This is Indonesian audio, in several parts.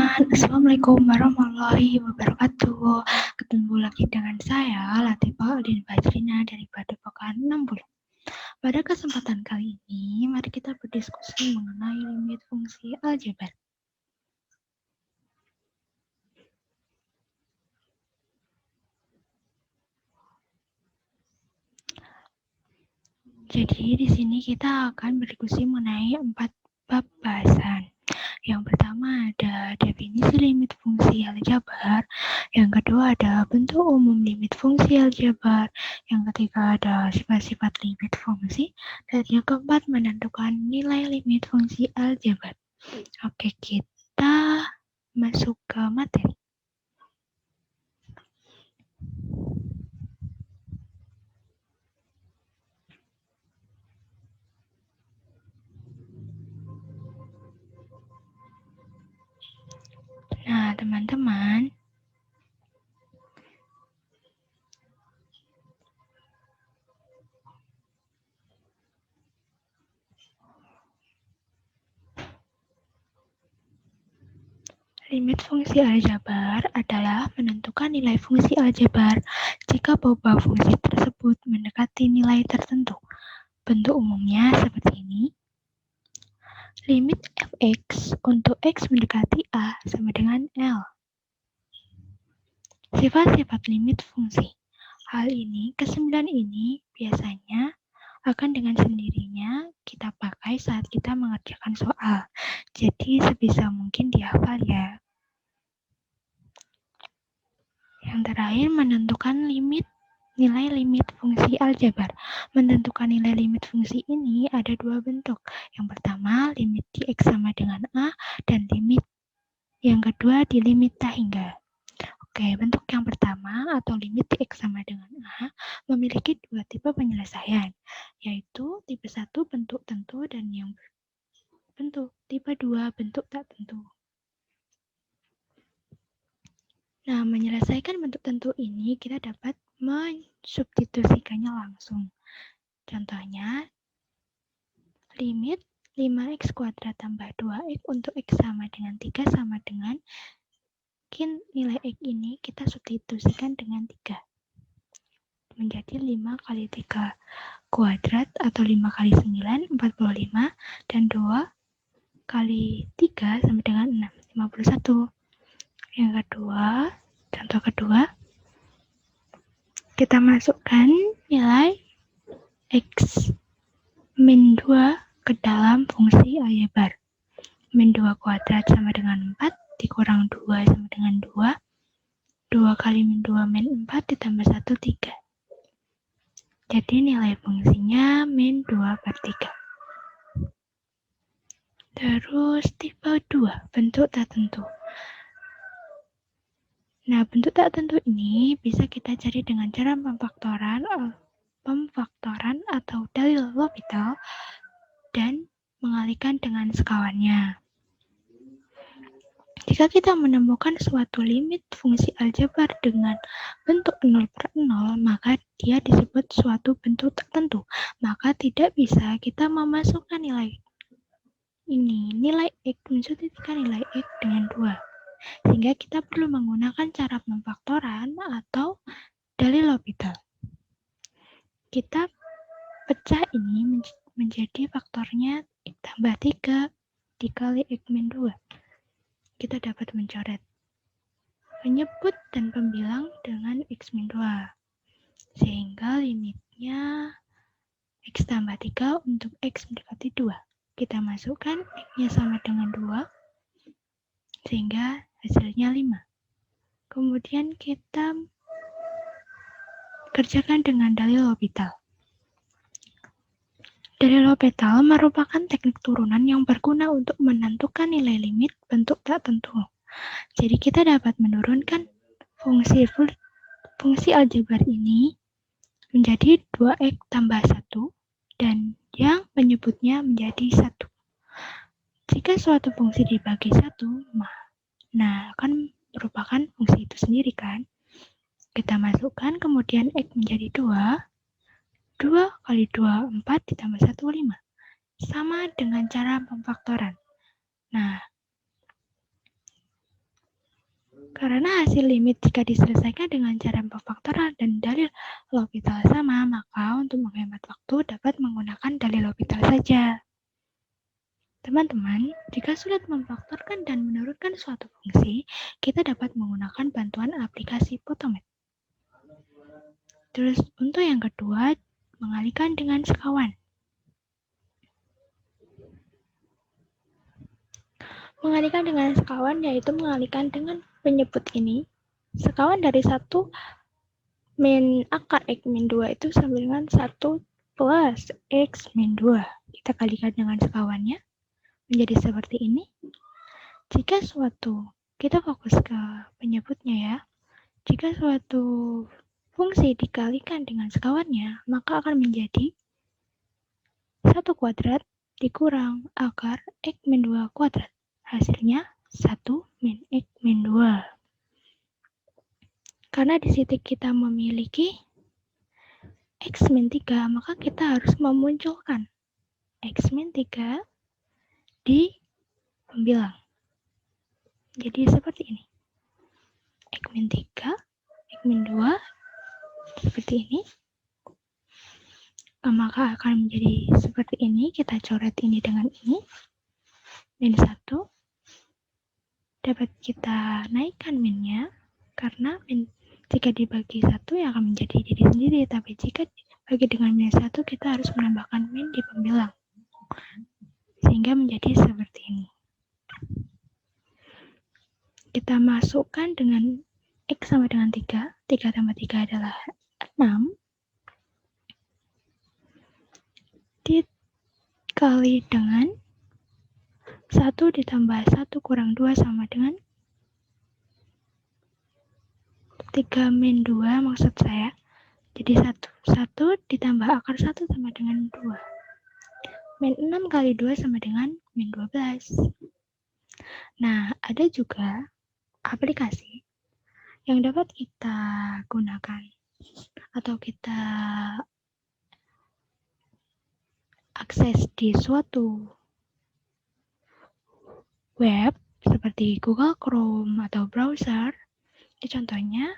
teman-teman, Assalamualaikum warahmatullahi wabarakatuh. Ketemu lagi dengan saya, Latifah Aldin Fajrina dari Padepokan 60. Pada kesempatan kali ini, mari kita berdiskusi mengenai limit fungsi aljabar. Jadi, di sini kita akan berdiskusi mengenai 4 bab bahasan. Yang pertama ada definisi limit fungsi aljabar, yang kedua ada bentuk umum limit fungsi aljabar, yang ketiga ada sifat-sifat limit fungsi, dan yang keempat menentukan nilai limit fungsi aljabar. Oke, kita masuk ke materi. Nah, teman-teman, limit fungsi aljabar adalah menentukan nilai fungsi aljabar jika beberapa fungsi tersebut mendekati nilai tertentu. Bentuk umumnya seperti ini. Limit fx untuk x mendekati a sama dengan L. Sifat-sifat limit fungsi. Hal ini, kesembilan ini biasanya akan dengan sendirinya kita pakai saat kita mengerjakan soal. Jadi sebisa mungkin dihafal ya. Yang terakhir, menentukan nilai limit fungsi aljabar. Menentukan nilai limit fungsi ini ada dua bentuk. Yang pertama, limit di X sama dengan A, dan limit yang kedua di limit tak hingga. Oke, bentuk yang pertama atau limit di X sama dengan A memiliki dua tipe penyelesaian, yaitu tipe 1 bentuk tentu dan yang bentuk tipe 2 bentuk tak tentu. Nah, menyelesaikan bentuk tentu ini kita dapat mensubstitusikannya langsung. Contohnya, limit 5x kuadrat tambah 2x untuk x sama dengan 3 sama dengan nilai x ini kita substitusikan dengan 3. Menjadi 5 kali 3 kuadrat atau 5 kali 9, 45, dan 2 kali 3 sama dengan 6, 51. Yang kedua, contoh kedua, kita masukkan nilai x min 2 ke dalam fungsi aljabar. Min 2 kuadrat sama dengan 4, dikurang 2 sama dengan 2. 2 kali min 2 min 4 ditambah 1, 3. Jadi nilai fungsinya min 2 per 3. Terus tipe 2, bentuk tak tentu. Nah, bentuk tak tentu ini bisa kita cari dengan cara pemfaktoran atau dalil L'Hopital dan mengalihkan dengan sekawannya. Jika kita menemukan suatu limit fungsi aljabar dengan bentuk 0 per 0, maka dia disebut suatu bentuk tak tentu. Maka tidak bisa kita memasukkan nilai x, mensubstitusikan nilai x dengan 2. Sehingga kita perlu menggunakan cara pemfaktoran atau dalil L'Hopital. Kita pecah ini menjadi faktornya x tambah 3 dikali x min 2. Kita dapat mencoret penyebut dan pembilang dengan x min 2. Sehingga limitnya x tambah 3 untuk x mendekati 2. Kita masukkan x-nya sama dengan 2. Sehingga hasilnya 5. Kemudian kita kerjakan dengan dalil L'Hopital. Dalil L'Hopital merupakan teknik turunan yang berguna untuk menentukan nilai limit bentuk tak tentu. Jadi kita dapat menurunkan fungsi aljabar ini menjadi 2x tambah 1 dan yang penyebutnya menjadi 1. Jika suatu fungsi dibagi 1, nah akan merupakan fungsi itu sendiri kan. Kita masukkan kemudian x menjadi 2. 2 kali 2, 4 ditambah 1, 5. Sama dengan cara pemfaktoran. Nah, Karena hasil limit jika diselesaikan dengan cara pemfaktoran dan dalil L'Hopital sama, maka untuk menghemat waktu dapat menggunakan dalil L'Hopital saja. Teman-teman, jika sulit memfaktorkan dan menurunkan suatu fungsi, kita dapat menggunakan bantuan aplikasi Photomath. Terus untuk yang kedua, mengalihkan dengan sekawan. Mengalihkan dengan sekawan yaitu mengalihkan dengan penyebut ini. Sekawan dari 1 min akar X min 2 itu sama dengan 1 plus X min 2. Kita kalikan dengan sekawannya menjadi seperti ini. Jika suatu, kita fokus ke penyebutnya ya. Jika suatu fungsi dikalikan dengan sekawannya, maka akan menjadi 1 kuadrat dikurang akar X min 2 kuadrat. Hasilnya 1 min X min 2. Karena di sini kita memiliki X min 3, maka kita harus memunculkan X min 3 di pembilang. Jadi seperti ini. X min 3, X min 2, seperti ini. Maka akan menjadi seperti ini. Kita coret ini dengan ini. Min 1. Dapat kita naikkan minnya. Karena min, jika dibagi 1 ya akan menjadi diri sendiri. Tapi jika dibagi dengan min 1, kita harus menambahkan min di pembilang. Sehingga menjadi seperti ini. Kita masukkan dengan X sama dengan 3. 3 tambah 3 adalah 6. Dikali dengan 1 ditambah 1 kurang 2 sama dengan 3 min 2 maksud saya. Jadi 1 ditambah akar 1 sama dengan 2. Min 6 kali 2 sama dengan min 12. Nah, ada juga aplikasi yang dapat kita gunakan atau kita akses di suatu web seperti Google Chrome atau browser. Contohnya,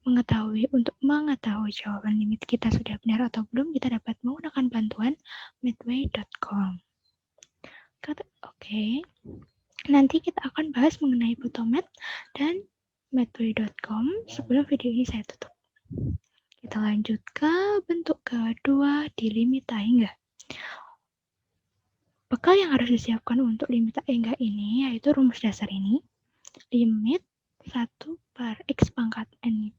untuk mengetahui jawaban limit kita sudah benar atau belum, kita dapat menggunakan bantuan mathway.com. Oke. Nanti kita akan bahas mengenai Photomath dan mathway.com sebelum video ini saya tutup. Kita lanjut ke bentuk kedua di limit tak hingga. Bekal yang harus disiapkan untuk limit tak hingga ini yaitu rumus dasar ini. Limit 1 per X pangkat N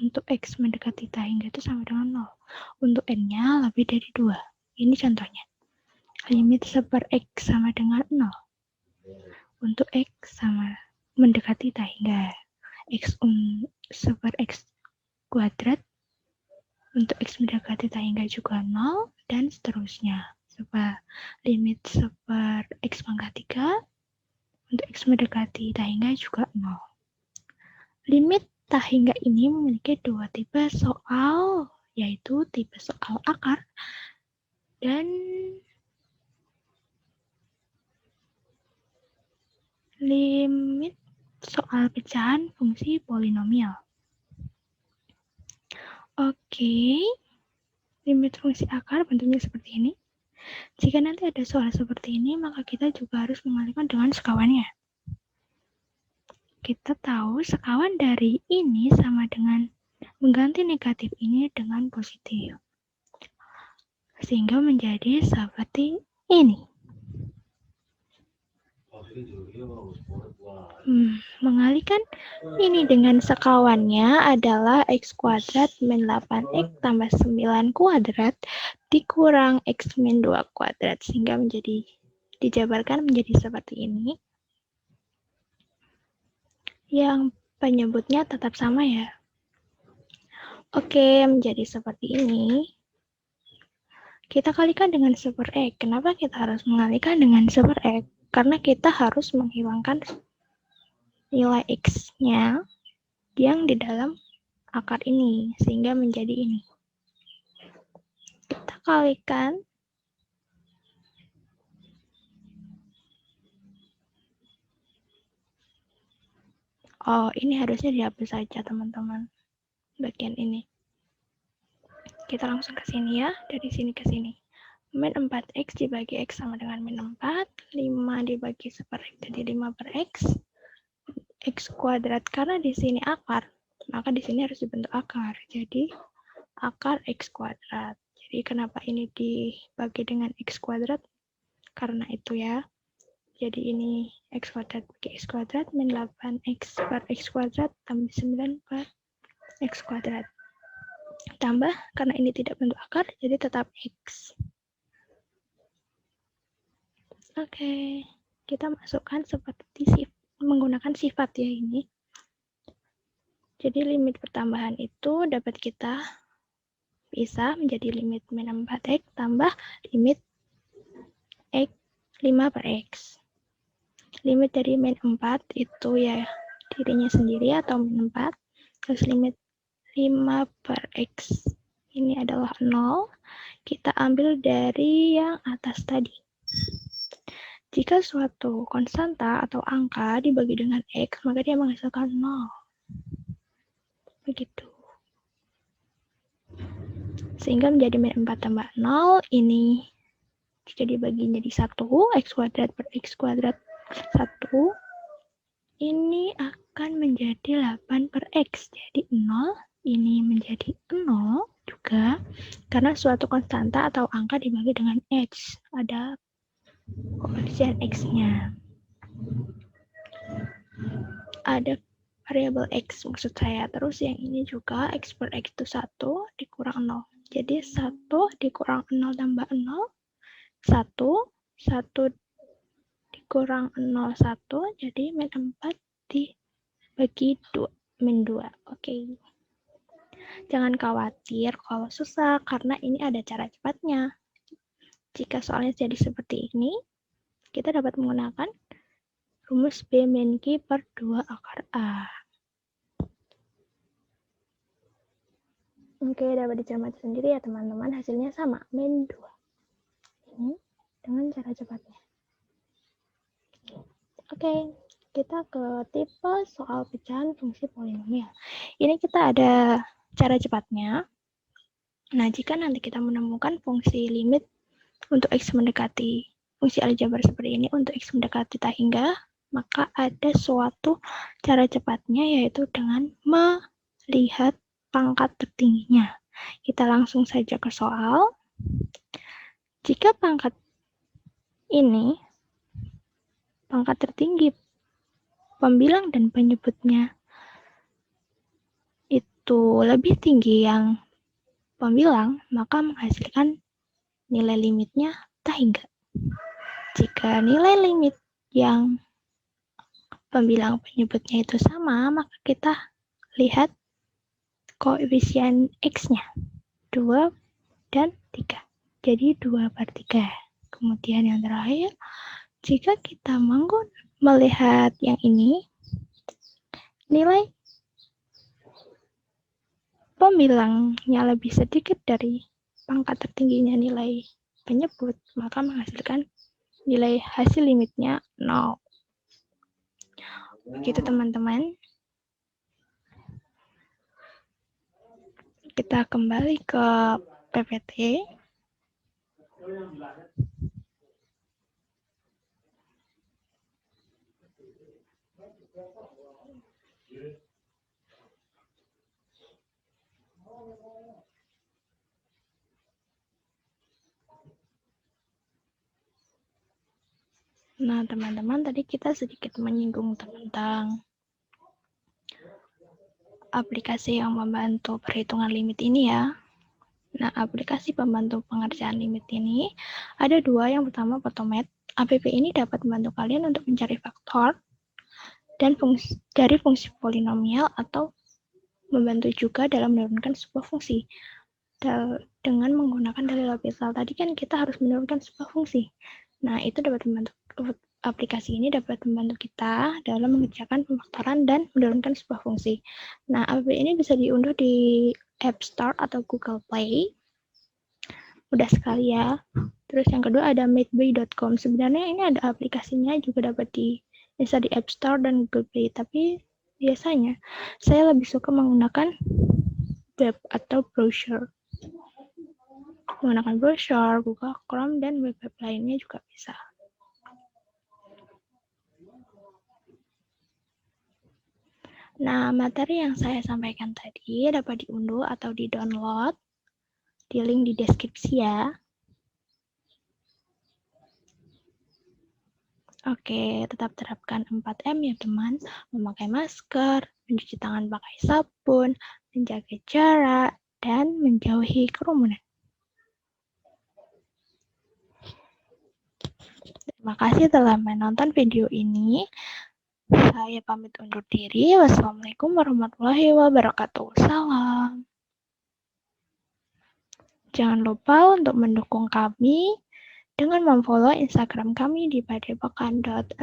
untuk X mendekati tak hingga itu sama dengan 0. Untuk N-nya lebih dari 2. Ini contohnya. Limit 1 per X sama dengan 0. Untuk X sama mendekati tak hingga. X 1 per X kuadrat. Untuk X mendekati tak hingga juga 0. Dan seterusnya. Limit 1 per X pangkat 3. Untuk X mendekati tak hingga juga 0. Limit tak hingga ini memiliki 2 tipe soal, yaitu tipe soal akar dan limit soal pecahan fungsi polinomial. Oke, limit fungsi akar bentuknya seperti ini. Jika nanti ada soal seperti ini, maka kita juga harus mengalihkan dengan sekawannya. Kita tahu sekawan dari ini sama dengan mengganti negatif ini dengan positif. Sehingga menjadi seperti ini. Mengalihkan ini dengan sekawannya adalah X kuadrat min 8X tambah 9 kuadrat dikurang X min 2 kuadrat. Sehingga dijabarkan menjadi seperti ini. Yang penyebutnya tetap sama ya. Oke, menjadi seperti ini. Kita kalikan dengan 1 per X. Kenapa kita harus mengalihkan dengan 1 per X? Karena kita harus menghilangkan nilai X-nya yang di dalam akar ini, sehingga menjadi ini. Kita kalikan. Oh, ini harusnya dihapus saja, teman-teman. Bagian ini. Kita langsung ke sini ya, dari sini ke sini. Min 4x dibagi x sama dengan min 4, 5 dibagi 1/x jadi 5 per x, x kuadrat. Karena di sini akar, maka di sini harus dibentuk akar. Jadi, akar x kuadrat. Jadi, kenapa ini dibagi dengan x kuadrat? Karena itu ya. Jadi, ini x kuadrat bagi x kuadrat, min 8x per x kuadrat, tambah 9 per x kuadrat. Tambah, karena ini tidak bentuk akar, jadi tetap x. Oke, kita masukkan seperti menggunakan sifat ya ini. Jadi limit pertambahan itu dapat kita pisah menjadi limit min 4x tambah limit x 5 per x. Limit dari min 4 itu ya dirinya sendiri atau min 4, terus limit 5 per x ini adalah 0, kita ambil dari yang atas tadi. Jika suatu konstanta atau angka dibagi dengan x, maka dia menghasilkan 0. Begitu. Sehingga menjadi min 4 tambah 0, ini jadi bagi jadi 1, x kuadrat per x kuadrat 1. Ini akan menjadi 8 per x. Jadi 0, ini menjadi 0 juga. Karena suatu konstanta atau angka dibagi dengan x. Ada koefisien x-nya. Ada variabel x maksud saya. Terus yang ini juga x per x itu 1 dikurang 0. Jadi 1 dikurang 0 tambah 0, 1 dikurang 0, 1. Jadi min 4 dibagi 2, min 2. Oke. Jangan khawatir kalau susah, karena ini ada cara cepatnya. Jika soalnya jadi seperti ini, kita dapat menggunakan rumus B min Q per 2 akar A. Oke, dapat dicermati sendiri ya teman-teman, hasilnya sama, min 2. Ini dengan cara cepatnya. Oke, kita ke tipe soal pecahan fungsi polinomial. Ini kita ada cara cepatnya. Nah, jika nanti kita menemukan fungsi limit untuk x mendekati fungsi aljabar seperti ini, untuk x mendekati tak hingga, maka ada suatu cara cepatnya, yaitu dengan melihat pangkat tertingginya. Kita langsung saja ke soal. Jika pangkat ini, pangkat tertinggi pembilang dan penyebutnya itu lebih tinggi yang pembilang, maka menghasilkan nilai limitnya tak hingga. Jika nilai limit yang pembilang penyebutnya itu sama, maka kita lihat koefisien x-nya 2 dan 3. Jadi 2 per 3. Kemudian yang terakhir, jika kita melihat yang ini, nilai pembilangnya lebih sedikit dari pangkat tertingginya nilai penyebut, maka menghasilkan nilai hasil limitnya 0. Begitu teman-teman. Kita kembali ke PPT. Nah, teman-teman, tadi kita sedikit menyinggung tentang aplikasi yang membantu perhitungan limit ini ya. Nah, aplikasi pembantu pengerjaan limit ini ada dua. Yang pertama, Photomath. App ini dapat membantu kalian untuk mencari faktor dan dari fungsi polinomial, atau membantu juga dalam menurunkan sebuah fungsi. Dengan menggunakan dalil L'Hopital tadi kan kita harus menurunkan sebuah fungsi. Nah, itu dapat membantu, aplikasi ini dapat membantu kita dalam mengerjakan pemfaktoran dan menurunkan sebuah fungsi. Nah, app ini bisa diunduh di App Store atau Google Play. Mudah sekali ya. Terus yang kedua ada Madeby.com. Sebenarnya ini ada aplikasinya juga dapat diinstal di App Store dan Google Play, tapi Biasanya, saya lebih suka menggunakan web atau browser. Menggunakan browser, Google Chrome, dan web-web lainnya juga bisa. Nah, materi yang saya sampaikan tadi dapat diunduh atau di-download di link di deskripsi ya. Oke, tetap terapkan 4M ya teman. Memakai masker, mencuci tangan pakai sabun, menjaga jarak, dan menjauhi kerumunan. Terima kasih telah menonton video ini. Saya pamit undur diri. Wassalamualaikum warahmatullahi wabarakatuh. Salam. Jangan lupa untuk mendukung kami dengan memfollow Instagram kami di padepokan.60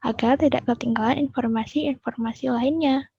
agar tidak ketinggalan informasi-informasi lainnya.